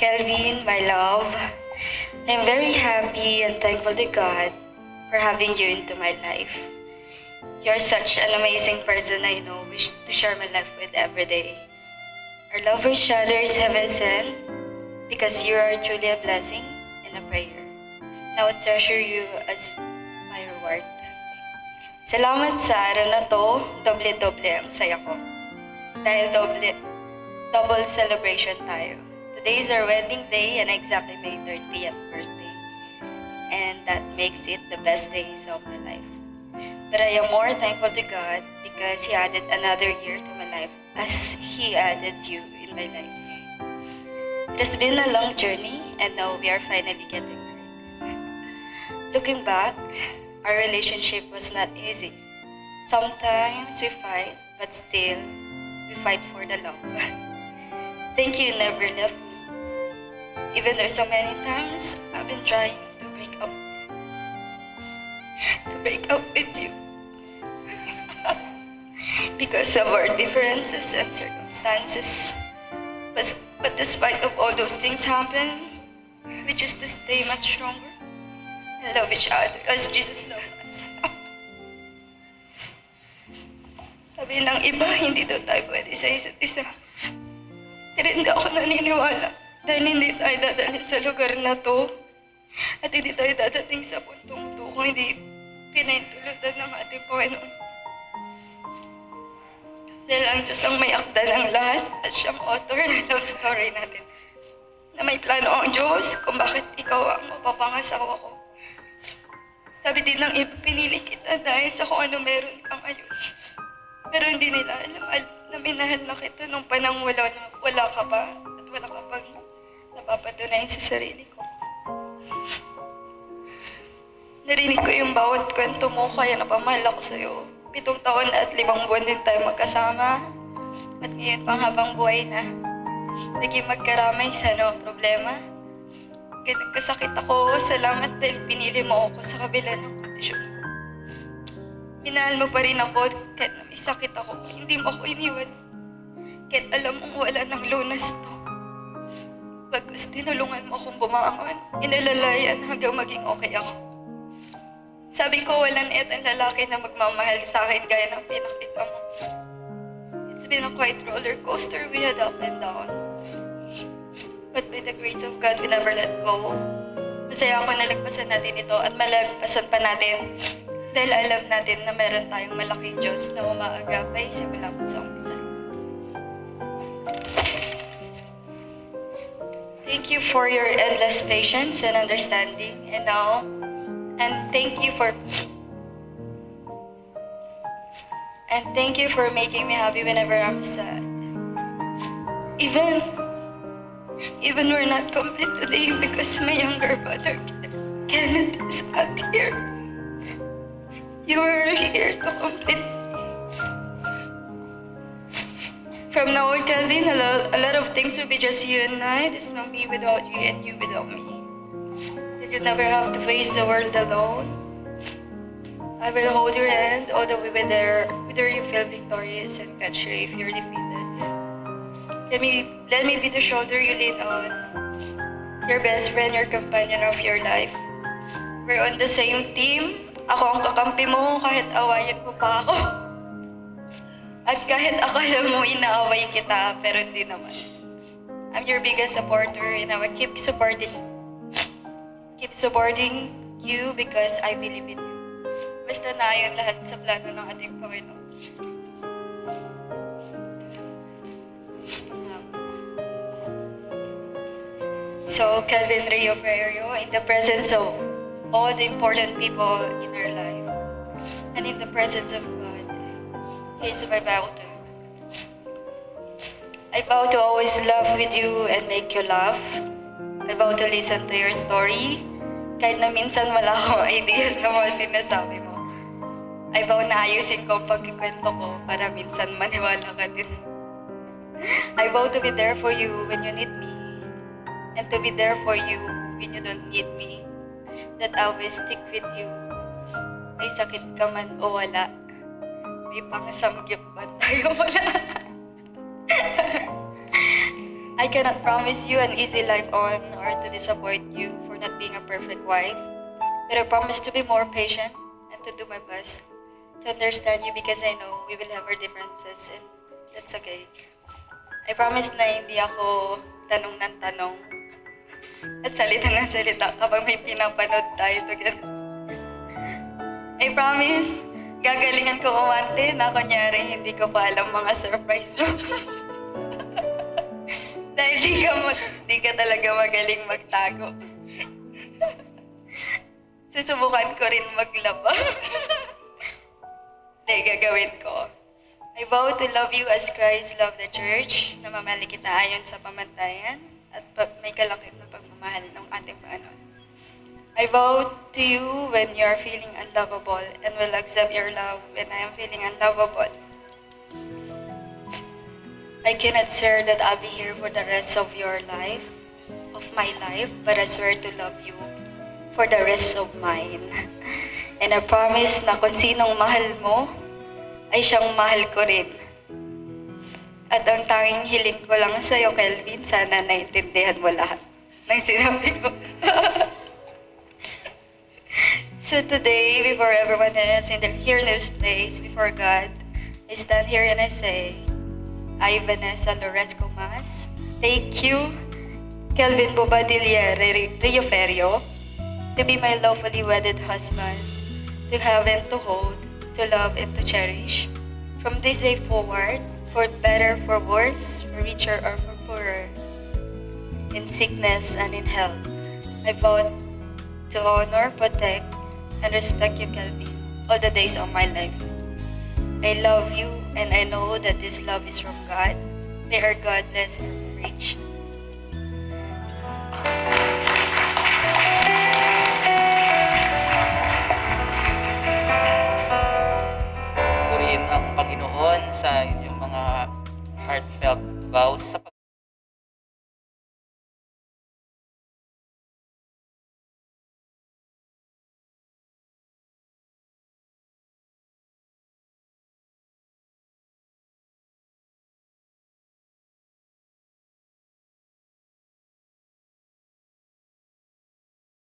Kelvin, my love, I'm very happy and thankful to God for having you into my life. You're such an amazing person I know, wish to share my life with every day. Our love for each other is heaven sent because you are truly a blessing and a prayer. Now I treasure you as my reward. Salamat sa araw na to, doble-doble ang saya ko. Dahil double celebration tayo. Today is our wedding day and exactly my 30th birthday. And that makes it the best days of my life. But I am more thankful to God because He added another year to my life as He added you in my life. It has been a long journey and now we are finally getting married. Looking back, our relationship was not easy. Sometimes we fight, but still, we fight for the love. Thank you never left me. Even though so many times I've been trying to break up with you. Because of our differences and circumstances. But despite of all those things happen, we choose to stay much stronger and love each other as Jesus loved us. Sabi ng iba, hindi daw tayo pwede sa isa't isa. Pero hindi ako naniniwala dahil hindi tayo dadalhin sa lugar na to at hindi tayo dadating sa puntong to kung hindi pinahintulutan ng ating Panginoon. Dahil ang Diyos ang may akda ng lahat at siyang author ng love story natin. Na may plano ang Diyos kung bakit ikaw ang mapapangasawa ko. Sabi din ng iba, pinili kita dahil sa kung ano meron kang ngayon. Pero hindi nila alam na minahal na kita nung panang wala ka pa at wala ka pang napapatunayan sa sarili ko. Narinig ko yung bawat kwento mo kaya napamahal ako sa'yo. 7 taon at 5 buwan din tayo magkasama. At ngayon pang habang buhay na, naging magkaramay sa problema. Kaya nagkasakit ako, salamat dahil pinili mo ako sa kabila ng kondisyon ko. Minahal mo pa rin ako kahit na may sakit ako, hindi mo ako iniwan. Kahit alam mong wala ng lunas to. Bagkus tinulungan mo akong bumangon, inalalayan hanggang maging okay ako. Sabi ko, wala na ang lalaki na magmamahal sa akin gaya ng pinakita mo. It's been a quite roller coaster, we had up and down. But by the grace of God, we never let go. Masaya ako na lagpasan natin ito at malagpasan pa natin dahil alam natin na meron tayong malaking Diyos na umaagapay simula po sa umpisa. Thank you for your endless patience and understanding. And thank you for making me happy whenever I'm sad. Even we're not complete today because my younger brother Kenneth is not here. You are here to complete. From now on, Kelvin, a lot of things will be just you and I. There's no me without you and you without me. That you never have to face the world alone. I will hold your hand all the way whether you feel victorious and catch you if you're defeated. Let me be the shoulder you lean on. Your best friend, your companion of your life. We're on the same team. Ako ang kakampi mo kahit awayin mo pa ako. At kahit akala mo inaaway kita, pero hindi naman. I'm your biggest supporter and I will keep supporting you because I believe in you. Basta naayon lahat sa plano ng ating Panginoon. So, Kelvin Rio Perio, in the presence of all the important people in our life, and in the presence of God, here's my vow to you. I vow to always laugh with you and make you laugh. I vow to listen to your story, kahit na minsan wala akong idea sa mga sinasabi mo. I vow na ayusin ko ang pagkikwento ko para minsan maniwala ka din. I vow to be there for you when you need me, and to be there for you when you don't need me. That I will stick with you. May sakit ka man o wala. May pangsamgyup man tayo wala. I cannot promise you an easy life on or to disappoint you for not being a perfect wife, but I promise to be more patient and to do my best to understand you because I know we will have our differences and that's okay. I promise na hindi ako tanong ng tanong at salita ng salita kapag may pinapanood tayo together. I promise, gagalingan ko umarte na kunyari hindi ko pa alam mga surprise mo. Dahil di ka talaga magaling magtago. Susubukan ko rin maglaba. Dahil gagawin ko. I vow to love you as Christ loved the church, na mamahali kita ayon sa pamantayan at may kalakip na pagmamahal ng ating Panginoon. I vow to you when you are feeling unlovable and will accept your love when I am feeling unlovable. I cannot swear that I'll be here for the rest of your life, of my life, but I swear to love you for the rest of mine. And I promise na kung sinong mahal mo, ay siyang mahal ko rin. At ang tanging hiling ko lang sa'yo, Kelvin, sana naintindihan mo lahat ng sinabi ko. So today, before everyone else here in this place, before God, I stand here and I say, I, Vanessa Loresco Mas, take you, Kelvin Bobadilla Rioferio, to be my lawfully wedded husband, to have and to hold, to love and to cherish, from this day forward, for better, for worse, for richer or for poorer, in sickness and in health. I vow to honor, protect, and respect you, Kelvin, all the days of my life. I love you, and I know that this love is from God. May our God bless and rich